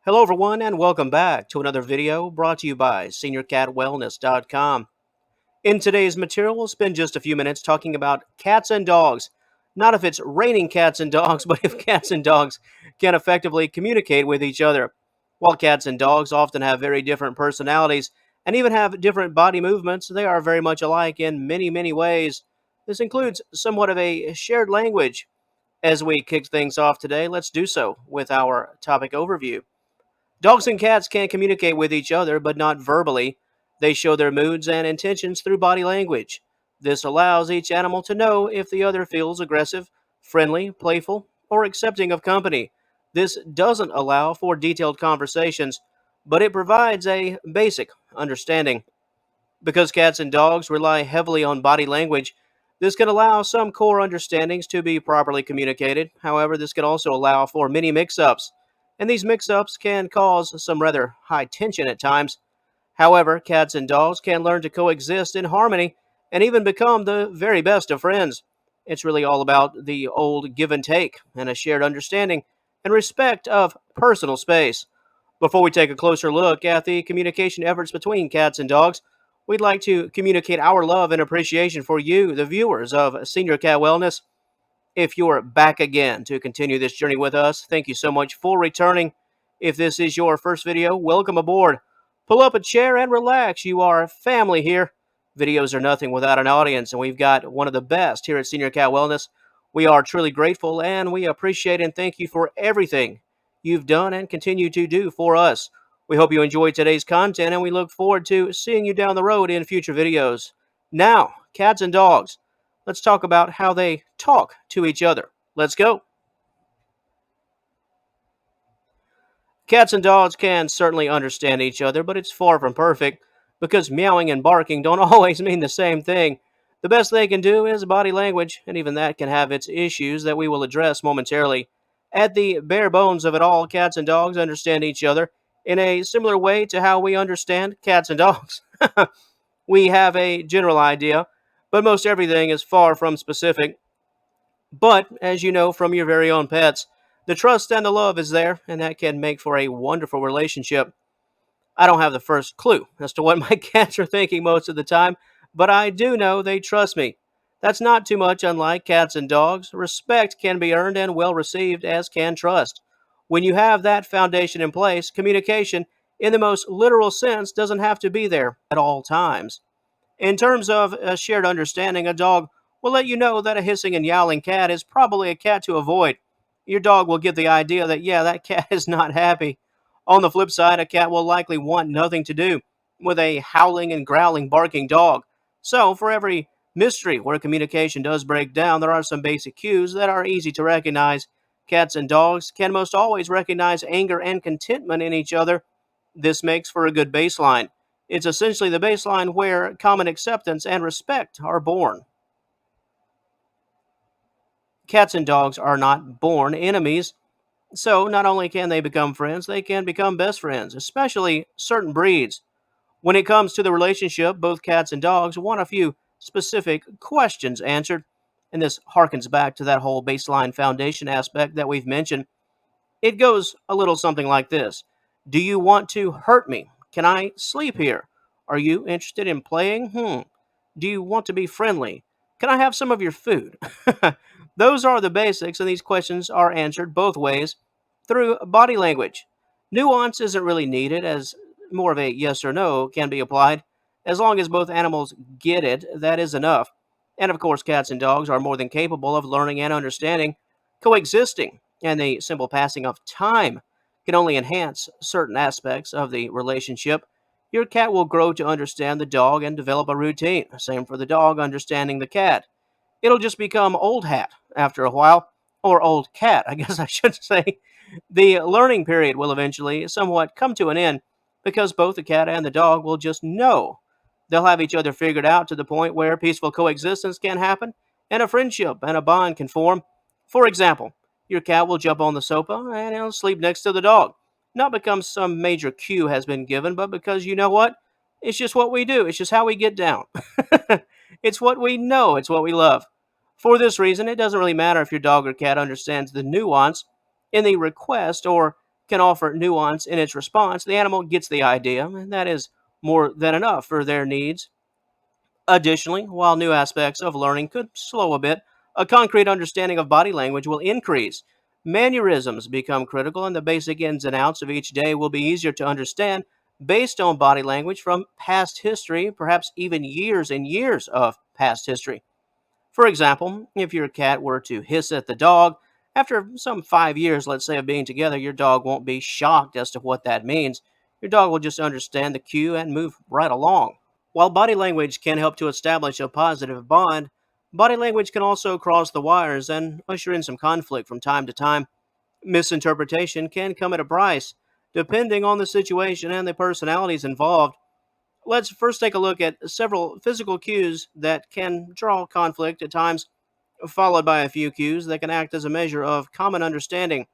Hello, everyone, and welcome back to another video brought to you by SeniorCatWellness.com. In today's material, we'll spend just a few minutes talking about cats and dogs. Not if it's raining cats and dogs, but if cats and dogs can effectively communicate with each other. While cats and dogs often have very different personalities and even have different body movements, they are very much alike in many, many ways. This includes somewhat of a shared language. As we kick things off today, let's do so with our topic overview. Dogs and cats can communicate with each other, but not verbally. They show their moods and intentions through body language. This allows each animal to know if the other feels aggressive, friendly, playful, or accepting of company. This doesn't allow for detailed conversations, but it provides a basic understanding. Because cats and dogs rely heavily on body language, this can allow some core understandings to be properly communicated. However, this can also allow for many mix ups, and these mix ups can cause some rather high tension at times. However, cats and dogs can learn to coexist in harmony and even become the very best of friends. It's really all about the old give and take and a shared understanding and respect of personal space. Before we take a closer look at the communication efforts between cats and dogs, we'd like to communicate our love and appreciation for you, the viewers of Senior Cat Wellness. If you're back again to continue this journey with us, thank you so much for returning. If this is your first video, welcome aboard. Pull up a chair and relax. You are family here. Videos are nothing without an audience, and we've got one of the best here at Senior Cat Wellness. We are truly grateful, and we appreciate and thank you for everything you've done and continue to do for us. We hope you enjoyed today's content, and we look forward to seeing you down the road in future videos. Now, cats and dogs, let's talk about how they talk to each other. Let's go. Cats and dogs can certainly understand each other, but it's far from perfect because meowing and barking don't always mean the same thing. The best they can do is body language, and even that can have its issues that we will address momentarily. At the bare bones of it all, cats and dogs understand each other in a similar way to how we understand cats and dogs. We have a general idea, but most everything is far from specific. But, as you know from your very own pets, the trust and the love is there, and that can make for a wonderful relationship. I don't have the first clue as to what my cats are thinking most of the time, but I do know they trust me. That's not too much unlike cats and dogs. Respect can be earned and well received, as can trust. When you have that foundation in place, communication, in the most literal sense, doesn't have to be there at all times. In terms of a shared understanding, a dog will let you know that a hissing and yowling cat is probably a cat to avoid. Your dog will get the idea that, yeah, that cat is not happy. On the flip side, a cat will likely want nothing to do with a howling and growling barking dog. So, for every mystery where communication does break down, there are some basic cues that are easy to recognize. Cats and dogs can most always recognize anger and contentment in each other. This makes for a good baseline. It's essentially the baseline where common acceptance and respect are born. Cats and dogs are not born enemies, so not only can they become friends, they can become best friends, especially certain breeds. When it comes to the relationship, both cats and dogs want a few specific questions answered, and this harkens back to that whole baseline foundation aspect that we've mentioned. It goes a little something like this. Do you want to hurt me? Can I sleep here? Are you interested in playing? Do you want to be friendly? Can I have some of your food? Those are the basics, and these questions are answered both ways through body language. Nuance isn't really needed, as more of a yes or no can be applied. As long as both animals get it, that is enough. And of course, cats and dogs are more than capable of learning and understanding, coexisting, and the simple passing of time can only enhance certain aspects of the relationship. Your cat will grow to understand the dog and develop a routine. Same for the dog understanding the cat. It'll just become old hat after a while, or old cat, I guess I should say. The learning period will eventually somewhat come to an end because both the cat and the dog will just know. They'll have each other figured out to the point where peaceful coexistence can happen and a friendship and a bond can form. For example, your cat will jump on the sofa and he'll sleep next to the dog. Not because some major cue has been given, but because you know what? It's just what we do. It's just how we get down. It's what we know. It's what we love. For this reason, it doesn't really matter if your dog or cat understands the nuance in the request or can offer nuance in its response, the animal gets the idea, and that is more than enough for their needs. Additionally, while new aspects of learning could slow a bit, a concrete understanding of body language will increase. Mannerisms become critical, and the basic ins and outs of each day will be easier to understand based on body language from past history, perhaps even years and years of past history. For example, if your cat were to hiss at the dog, after some 5 years, let's say, of being together, your dog won't be shocked as to what that means. Your dog will just understand the cue and move right along. While body language can help to establish a positive bond, body language can also cross the wires and usher in some conflict from time to time. Misinterpretation can come at a price, depending on the situation and the personalities involved. Let's first take a look at several physical cues that can draw conflict at times, followed by a few cues that can act as a measure of common understanding.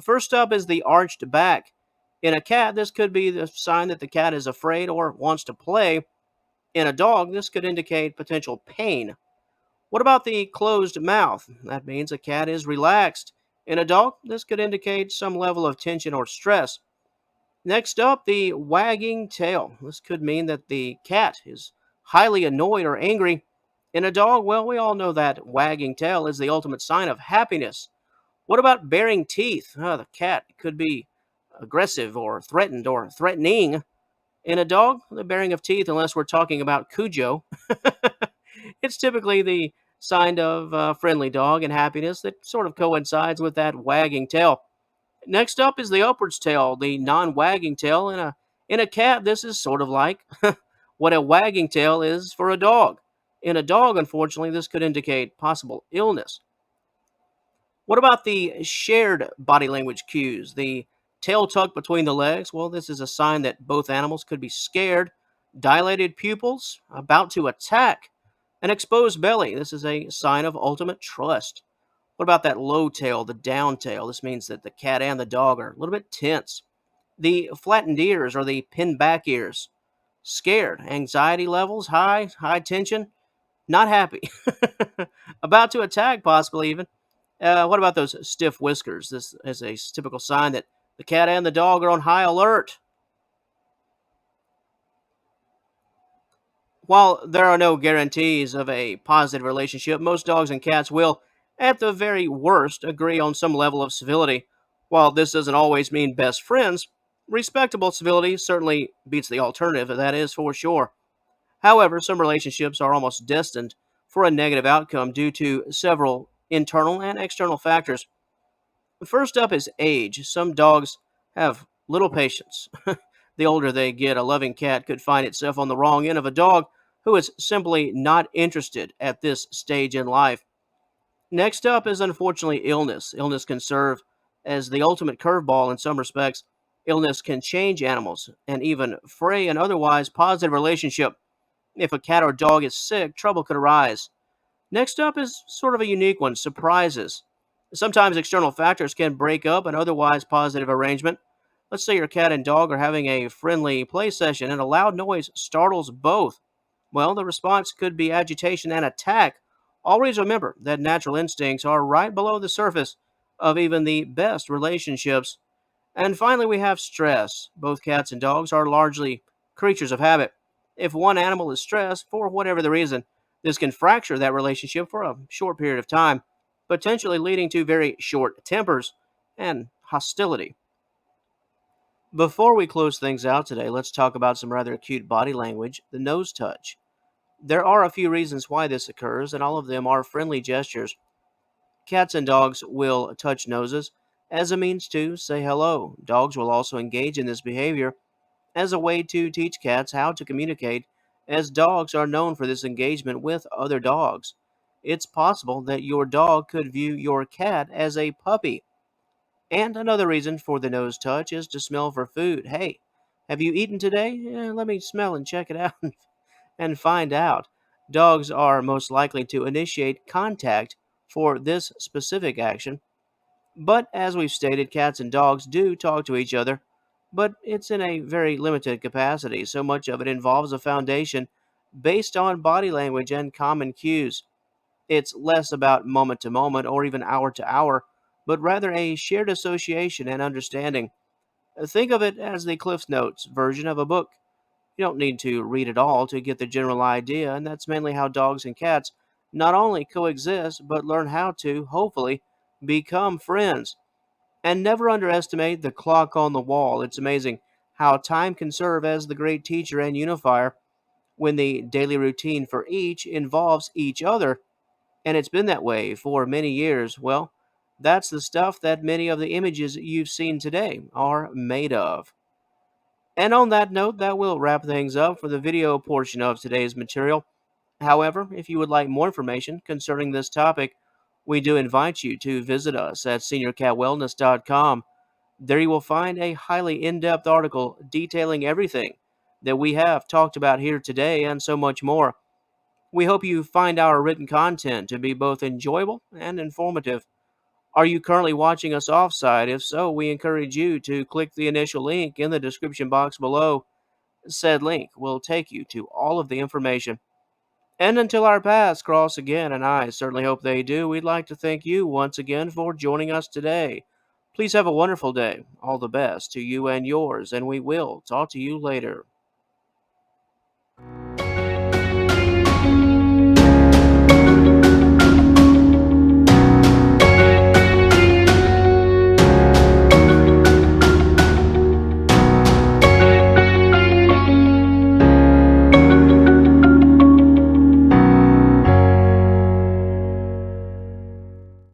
First up is the arched back. In a cat, this could be the sign that the cat is afraid or wants to play. In a dog, this could indicate potential pain. What about the closed mouth? That means a cat is relaxed. In a dog, this could indicate some level of tension or stress. Next up, the wagging tail. This could mean that the cat is highly annoyed or angry. In a dog, well, we all know that wagging tail is the ultimate sign of happiness. What about baring teeth? The cat could be aggressive or threatened or threatening. In a dog, the baring of teeth, unless we're talking about Cujo, it's typically the sign of a friendly dog and happiness that sort of coincides with that wagging tail. Next up is the upwards tail, the non-wagging tail. In a cat, this is sort of like what a wagging tail is for a dog. In a dog, unfortunately, this could indicate possible illness. What about the shared body language cues? The tail tucked between the legs. Well, this is a sign that both animals could be scared. Dilated pupils, about to attack. An exposed belly. This is a sign of ultimate trust. What about that low tail, the down tail? This means that the cat and the dog are a little bit tense. The flattened ears or the pinned back ears. Scared. Anxiety levels high, high tension. Not happy. About to attack, possibly even. What about those stiff whiskers? This is a typical sign that the cat and the dog are on high alert. While there are no guarantees of a positive relationship, most dogs and cats will, at the very worst, agree on some level of civility. While this doesn't always mean best friends, respectable civility certainly beats the alternative, that is for sure. However, some relationships are almost destined for a negative outcome due to several internal and external factors. First up is age. Some dogs have little patience. The older they get, a loving cat could find itself on the wrong end of a dog who is simply not interested at this stage in life. Next up is unfortunately illness. Illness can serve as the ultimate curveball in some respects. Illness can change animals and even fray an otherwise positive relationship. If a cat or dog is sick, trouble could arise. Next up is sort of a unique one, surprises. Sometimes external factors can break up an otherwise positive arrangement. Let's say your cat and dog are having a friendly play session and a loud noise startles both. Well, the response could be agitation and attack. Always remember that natural instincts are right below the surface of even the best relationships. And finally, we have stress. Both cats and dogs are largely creatures of habit. If one animal is stressed, for whatever the reason, this can fracture that relationship for a short period of time, potentially leading to very short tempers and hostility. Before we close things out today, let's talk about some rather cute body language, the nose touch. There are a few reasons why this occurs, and all of them are friendly gestures. Cats and dogs will touch noses as a means to say hello. Dogs will also engage in this behavior as a way to teach cats how to communicate, as dogs are known for this engagement with other dogs. It's possible that your dog could view your cat as a puppy. And another reason for the nose touch is to smell for food. Hey, have you eaten today? Let me smell and check it out and find out. Dogs are most likely to initiate contact for this specific action, but as we've stated, cats and dogs do talk to each other, but it's in a very limited capacity. So much of it involves a foundation based on body language and common cues. It's less about moment to moment or even hour to hour but rather a shared association and understanding. Think of it as the Cliff's Notes version of a book. You don't need to read it all to get the general idea, and that's mainly how dogs and cats not only coexist, but learn how to, hopefully, become friends. And never underestimate the clock on the wall. It's amazing how time can serve as the great teacher and unifier when the daily routine for each involves each other. And it's been that way for many years. Well, that's the stuff that many of the images you've seen today are made of. And on that note, that will wrap things up for the video portion of today's material. However, if you would like more information concerning this topic, we do invite you to visit us at seniorcatwellness.com. There you will find a highly in depth article detailing everything that we have talked about here today and so much more. We hope you find our written content to be both enjoyable and informative. Are you currently watching us offsite? If so, we encourage you to click the initial link in the description box below. Said link will take you to all of the information. And until our paths cross again, and I certainly hope they do, we'd like to thank you once again for joining us today. Please have a wonderful day. All the best to you and yours, and we will talk to you later.